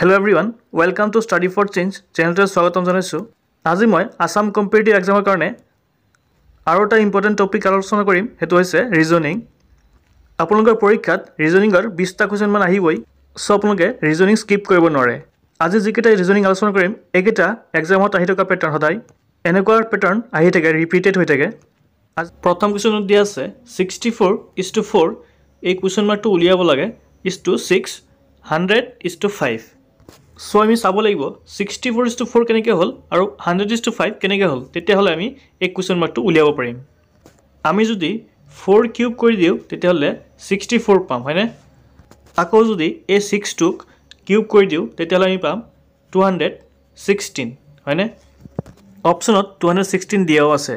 Hello everyone, welcome to Study for Change channel স্বাগতম জানাইছো। আজি মই আসাম কম্পিটিটিভ এক্সামৰ কাৰণে আৰু এটা ইম্পৰ্টেন্ট টপিক আলোচনা কৰিম, হেতু হৈছে ৰিজনিং। আপোনালোকৰ পৰীক্ষাত ৰিজনিংৰ 20টা কোৱেশ্চন মান আহিবই, সো আপোনালোকে ৰিজনিং স্কিপ কৰিব নোৱাৰে। আজি যিকেইটা ৰিজনিং আলোচনা কৰিম এইকেইটা এক্সামত আহি থকা পেটাৰ্ণ সদায় এনেকুৱা পেটাৰ্ণ আহি থাকে, ৰিপিটেড হৈ থাকে। আজ প্ৰথম কোৱেশ্চনত দিয়া আছে 64:4 এই কোৱেশ্চন মাৰ্কটো উলিয়াব লাগে /6 100:5। সো আমি চাব লাগিব 64:4 কেনেকৈ হ'ল আৰু 100:5 কেনেকৈ হ'ল, তেতিয়াহ'লে আমি এই কোৱেশ্চন মাৰ্কটো উলিয়াব পাৰিম। আমি যদি 4 কিউব কৰি দিওঁ তেতিয়াহ'লে 64 পাম, হয়নে? আকৌ যদি এই 6টোক কিউব কৰি দিওঁ তেতিয়াহ'লে আমি পাম 216, হয়নে? অপশ্যনত 216 দিয়াও আছে,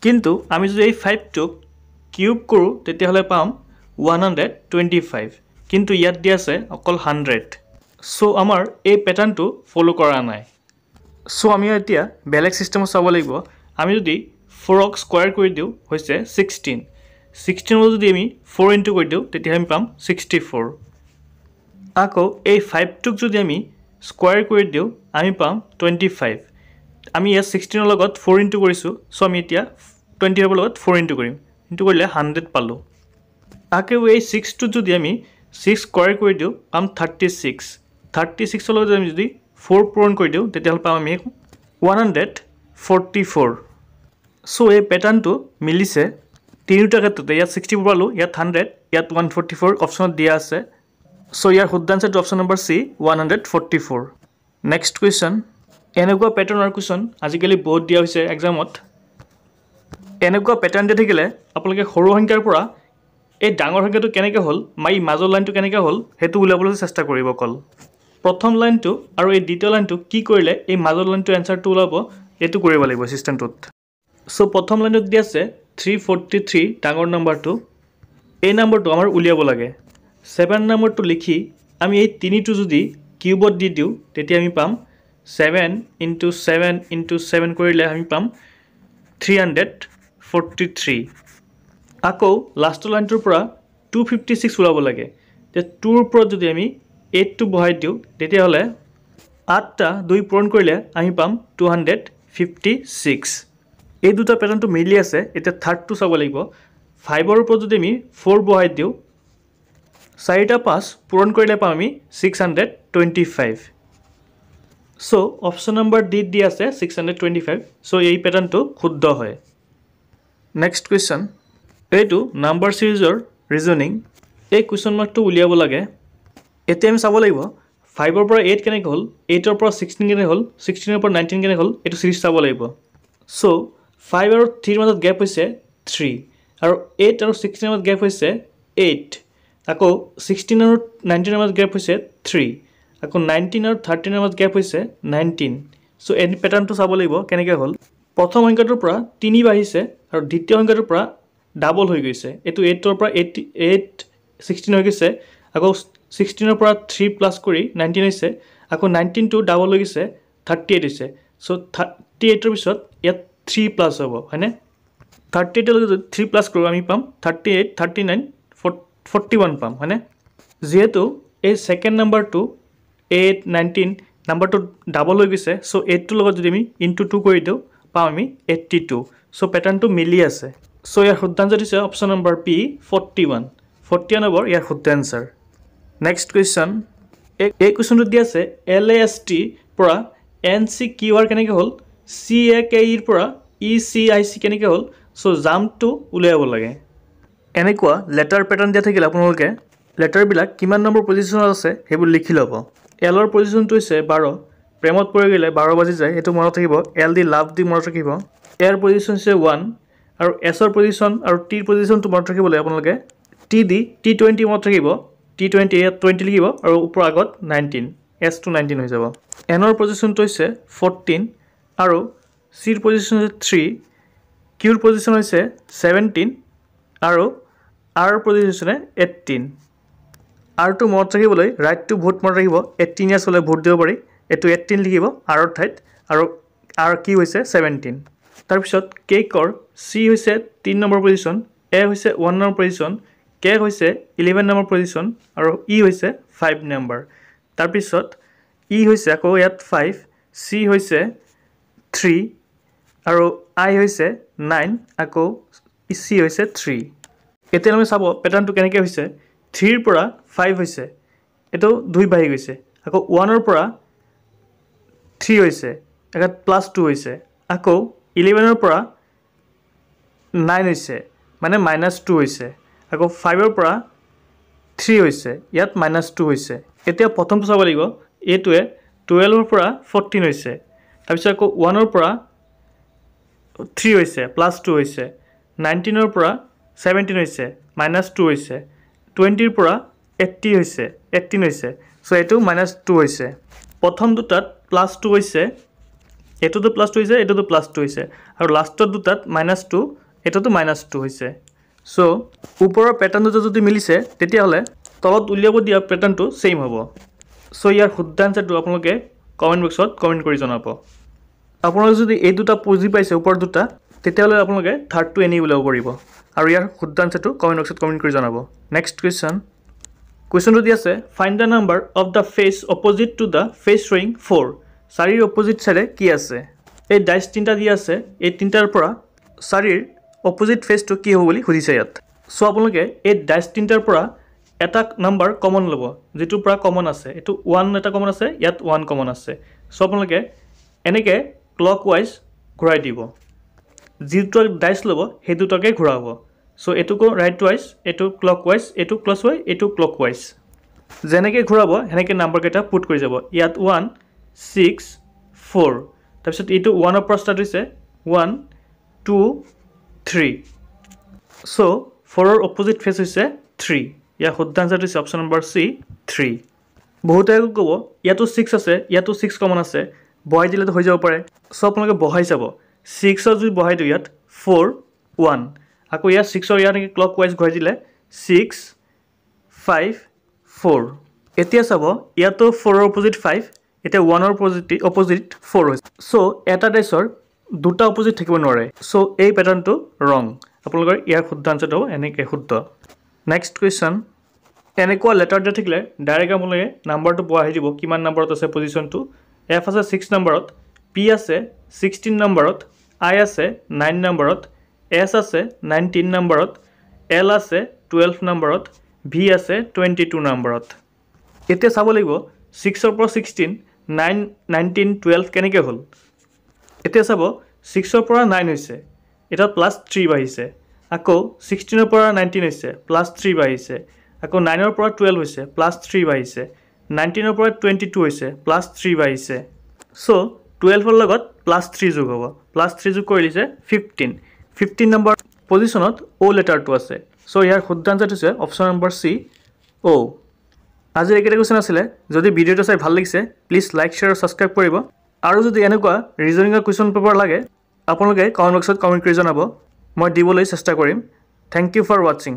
কিন্তু আমি যদি এই 5টোক কিউব কৰোঁ তেতিয়াহ'লে পাম 125, কিন্তু ইয়াত দিয়া আছে অকল 100। সো আমাৰ এই প্যাটাৰ্ণটো ফলো কৰা নাই। সো আমি এতিয়া বেলেগ সিস্টেমত চাব লাগিব। আমি যদি 4ক স্কয়াৰ কৰি দিওঁ হৈছে 16, 16 যদি আমি 4 ইনটু কৰি দিওঁ তেতিয়া আমি পাম 64। আকৌ এই 5টোক যদি আমি স্কয়াৰ কৰি দিওঁ আমি পাম 25। আমি ইয়াত 16 লগত 4 ইনটু কৰিছোঁ, সো আমি এতিয়া 25 লগত 4 ইনটু কৰিম, ইনটু কৰিলে 100 পালোঁ। আকৌ এই 6টো যদি আমি 6 স্কয়াৰ কৰি দিওঁ পাম 36, 36 লগত আমি যদি 4 পূৰণ কৰি দিওঁ তেতিয়াহ'লে পাম আমি 144। সো এই প্যাটাৰ্ণটো মিলিছে তিনিটা ক্ষেত্ৰতে। ইয়াত 64 পালোঁ, ইয়াত 100, ইয়াত 144 অপশ্যনত দিয়া আছে। সো ইয়াৰ শুদ্ধ আনসাৰটো অপশ্যন নম্বৰ সি 144। নেক্সট কুৱেশ্যন, এনেকুৱা প্যাটাৰ্ণৰ কুৱেশ্যন আজিকালি বহুত দিয়া হৈছে এক্সামত। এনেকুৱা প্যাটাৰ্ণ দিয়া থাকিলে আপোনালোকে সৰু সংখ্যাৰ পৰা এই ডাঙৰ সংখ্যাটো কেনেকৈ হ'ল, এই মাজৰ লাইনটো কেনেকৈ হ'ল সেইটো উলিয়াবলৈ চেষ্টা কৰিব অকল। প্ৰথম লাইনটো আৰু এই দ্বিতীয় লাইনটো কি কৰিলে এই মাজৰ লাইনটো এনসাৰটো ওলাব, এইটো কৰিব লাগিব সিস্টেমটোত। সো প্ৰথম লাইনত দিয়া আছে 343 ডাঙৰ নম্বৰটো, এই নম্বৰটো আমাৰ উলিয়াব লাগে। 7 নম্বৰটো লিখি আমি এই 3টো যদি কিউবত দি দিওঁ তেতিয়া আমি পাম 7 × 7 × 7 কৰিলে আমি পাম 343। আকৌ লাষ্টৰ লাইনটোৰ পৰা 256 ওলাব লাগে। তে 2ৰ ওপৰত যদি আমি 8টো বহাই দিওঁ তেতিয়াহ'লে 8টা 2 পূৰণ কৰিলে আমি পাম 256। এই দুটা প্যাটাৰ্ণটো মিলি আছে। এতিয়া থাৰ্ডটো চাব লাগিব। 5ৰ ওপৰত যদি আমি 4 বহাই দিওঁ 4টা 5 পূৰণ কৰিলে পাম আমি 625। সো অপশ্যন নম্বৰ ডি দিয়া আছে 625। সো এই প্যাটাৰ্ণটো শুদ্ধ হয়। নেক্সট কুৱেশ্যন, এইটো নাম্বাৰ সিৰিজৰ ৰিজনিং। এই কুৱেশ্যন মাৰ্কটো উলিয়াব লাগে। এতিয়া আমি চাব লাগিব 5ৰ পৰা 8 কেনেকৈ হ'ল, 8ৰ পৰা 16 কেনেকৈ হ'ল, 16ৰ পৰা 19 কেনেকৈ হ'ল, এইটো সিৰিজ চাব লাগিব। সো 5 আৰু 3ৰ মাজত গেপ হৈছে 3, আৰু 8 আৰু 16ৰ মাজত গেপ হৈছে 8, আকৌ 16 আৰু 19ৰ মাজত গেপ হৈছে 3, আকৌ 19 আৰু 13ৰ মাজত গেপ হৈছে 19। সো এই প্যাটাৰ্ণটো চাব লাগিব কেনেকৈ হ'ল। প্ৰথম সংখ্যাটোৰ পৰা 3 বাঢ়িছে আৰু দ্বিতীয় সংখ্যাটোৰ পৰা ডাবল হৈ গৈছে। এইটো 8ৰ পৰা 16 হৈ গৈছে, আকৌ 16ৰ পৰা 3 প্লাছ কৰি 19 হৈছে, আকৌ 19টো ডাবল হৈ গৈছে 38 হৈছে। সো 38ৰ পিছত ইয়াত 3 প্লাছ হ'ব, হয়নে? 38ৰ লগত যদি 3 প্লাছ কৰোঁ আমি পাম 38, 39, 41 পাম, হয়নে? যিহেতু এই ছেকেণ্ড নাম্বাৰটো 8, 19 নাম্বাৰটো ডাবল হৈ গৈছে, সো 8টোৰ লগত যদি আমি ইনটু 2 কৰি দিওঁ পাম আমি 82। সো প্যাটাৰ্ণটো মিলি আছে। সো ইয়াৰ শুদ্ধ আনসাৰ হৈছে অপশ্যন নম্বৰ পি 41। 41 নম্বৰ ইয়াৰ শুদ্ধ আনসাৰ। নেক্সট কুৱেশ্যন, এই কুৱেশ্যনটো দিয়া আছে LAST পৰা NCQR কেনেকৈ হ'ল, CAKEৰ পৰা ECIC কেনেকৈ হ'ল। সো জাম্পটো উলিয়াব লাগে। এনেকুৱা লেটাৰ প্যাটাৰ্ণ দিয়া থাকিলে আপোনালোকে লেটাৰবিলাক কিমান নম্বৰ পজিশ্যনত আছে সেইবোৰ লিখি ল'ব। এলৰ পজিশ্যনটো হৈছে 12, প্ৰেমত পৰি গ'লে 12 বাজি যায়, সেইটো মনত থাকিব। এল দি লাভ দি মনত ৰাখিব। এৰ পজিশ্যন হৈছে 1, আৰু এছৰ পজিশ্যন আৰু টিৰ পজিশ্যনটো মনত ৰাখিবলৈ আপোনালোকে টি দি T20 মনত ৰাখিব। T20 ইয়াত 20 লিখিব আৰু ওপৰ আগত 19, এছটো 19 হৈ যাব। এনৰ পজিশ্যনটো হৈছে 14, আৰু চিৰ পজিশ্যন হৈছে 3, কিউৰ পজিশ্যন হৈছে 17, আৰু আৰ পজিশ্যন হৈছে 18। আৰটো মনত ৰাখিবলৈ ৰাইটটো ভোট মনত ৰাখিব। 18 ইয়াৰ্ছ হ'লে ভোট দিব পাৰি, এইটো 18 লিখিব আৰৰ ঠাইত, আৰু আৰ কি হৈছে 17। তাৰপিছত কেকৰ চি হৈছে 3 নম্বৰ পজিশ্যন, এ হৈছে 1 নম্বৰ পজিশ্যন, কে হৈছে 11 নম্বৰ পজিশ্যন, আৰু ই হৈছে 5 নম্বৰ। তাৰপিছত ই হৈছে আকৌ ইয়াত 5 চি হৈছে 3 আৰু আই হৈছে 9 আকৌ চি হৈছে 3 এতিয়া আমি চাব পেটাৰ্ণটো কেনেকৈ হৈছে 3 ৰ পৰা 5 হৈছে এটো 2 বাঢ়ি গৈছে আকৌ 1 ৰ পৰা 3 হৈছে একাত +2 হৈছে আকৌ 11 ৰ পৰা 9 হৈছে মানে -2 হৈছে আকৌ 5 ৰ পৰা 3 হৈছে ইয়াত -2 হৈছে এতিয়া প্ৰথমটো চাব লাগিব এটোৱে 12 ৰ পৰা 14 হৈছে তাৰপিছত আকৌ 1 ৰ পৰা 3 হৈছে +2 হৈছে 19 ৰ পৰা 17 হৈছে -2 হৈছে 20 ৰ পৰা 80 হৈছে 18 হৈছে সো এটো -2 হৈছে প্ৰথম দুটাত +2 হৈছে এটোটো +2 হৈছে এটোটো +2 হৈছে আৰু লাষ্টৰ দুটাত -2 এটোটো -2 হৈছে সো ওপৰৰ প্যাটাৰ্নটো যদি মিলিছে তেতিয়া হলে তলত উলিয়াব দিয়া প্যাটাৰ্নটো সেম হ'ব সো ইয়াৰ শুদ্ধ আনসাৰটো আপোনালোকে কমেন্ট বক্সত কমেন্ট কৰি জনাব আপোনালোকে যদি এই দুটা বুজি পাইছে ওপৰ দুটা তেতিয়া হলে আপোনালোকে থাৰ্ডটো এনি উলিয়াব পাৰিব আৰু ইয়াৰ শুদ্ধ আনসাৰটো কমেন্ট বক্সত কমেন্ট কৰি জনাব নেক্সট কোৱেশ্চনটো দি আছে find the number of the face opposite to the face showing 4 চাৰিৰ অপোজিট সাইডে কি আছে এই ডাইস তিনটা দি আছে এই তিনটাৰ পৰা চাৰিৰ অপোজিট ফেসটো কি হ'ব বুলি খুজিছে ইয়াত সো আপোনালোকে এই ডাইস তিনটাৰ পৰা এটা নাম্বাৰ কমন ল'ব যেটো পৰা কমন আছে এটো 1 এটা কমন আছে ইয়াত 1 কমন আছে সো আপোনালোকে এনেকে ক্লকৱাইজ ঘূৰাই দিব যেটো ডাইস ল'ব সেই দুটাকে ঘূৰাব সো এটুকো ৰাইট ওয়াইজ এটু ক্লকৱাইজ এটু ক্লকৱাইজ এটু ক্লকৱাইজ যেনেকে ঘূৰাব হেনেকে নাম্বাৰ কেটা পুট কৰি যাব ইয়াত 1 6 4 তাৰপিছত এটু 1 ৰ পৰা ষ্টাৰ্ট হৈছে 1 2 3 সো 4 ৰ অপোজিট ফেস হৈছে 3 ইয়াৰ শুদ্ধ আনসাৰটো হৈছে অপচন নম্বৰ সি 3 বহুতে ক'ব ইয়াতো 6 আছে ইয়াতো 6 কমন আছে বহাই দিলে তো হৈ যাব পাৰে সো আপোনালোকে বহাই চাব 6 ৰ যদি বহাই দিও ইয়াত 4 1 আকৌ ইয়াত 6 ৰ ইয়াত ক্লকৱাইজ ঘূৰাই দিলে 6 5 4 এতিয়া চাব ইয়াতো 4 ৰ অপোজিট 5 এতিয়া 1 ৰ অপোজিট 4 হৈছে সো এটা ডাইসৰ দুটা অপোজিট থাকিব নোৱাৰে সো এই প্যাটাৰ্নটো ৰং আপোনালোকৰ ইয়াৰ শুদ্ধ আনসাৰটো এনেকে শুদ্ধ নেক্সট কোৱেশ্চন এনেকুৱা লেটাৰ দিয়া থাকিলে ডাইৰেক্ট আপোনালোকে নাম্বাৰটো বহাই দিব কিমান নাম্বাৰত আছে পজিশনটো এফ আছে 6 নম্বৰত পি আছে 16 নম্বৰত আই আছে 9 নম্বৰত এস আছে 19 নম্বৰত এল আছে 12 নম্বৰত ভি আছে 22 নম্বৰত এতিয়া চাব লাগিব 6 ৰ পৰা 16 9 19 12 কেনেকৈ হ'ল এতিয়া চাব 6 ৰ পৰা 9 হৈছে এটা +3 বাঢ়িছে আকৌ 16 ৰ পৰা 19 হৈছে +3 বাঢ়িছে আকৌ 9 ৰ পৰা 12 হৈছে +3 বাঢ়িছে 19 ৰ পৰা 22 হৈছে +3 বাঢ়িছে সো 12 ৰ লগত +3 যোগ হ'ব +3 যোগ কৰিলে 15 নম্বৰ পজিশনত ও লেটাৰটো আছে সো ইয়াৰ শুদ্ধ আনসাৰটো হৈছে অপচন নম্বৰ সি ও আজিৰ একেটা কোৱেশ্চন আছিল যদি ভিডিওটো চাই ভাল লাগিছে প্লিজ লাইক শেয়াৰ আৰু সাবস্ক্ৰাইব কৰিব আৰু যদি এনেকুৱা ৰিজনিংৰ কোৱেশ্চন পেপাৰ লাগে আপোনালোকে কমেন্ট বক্সত কমেন্ট কৰি জনাব মই দিবলৈ চেষ্টা কৰিম থ্যাংক ইউ ফৰ ওয়াচিং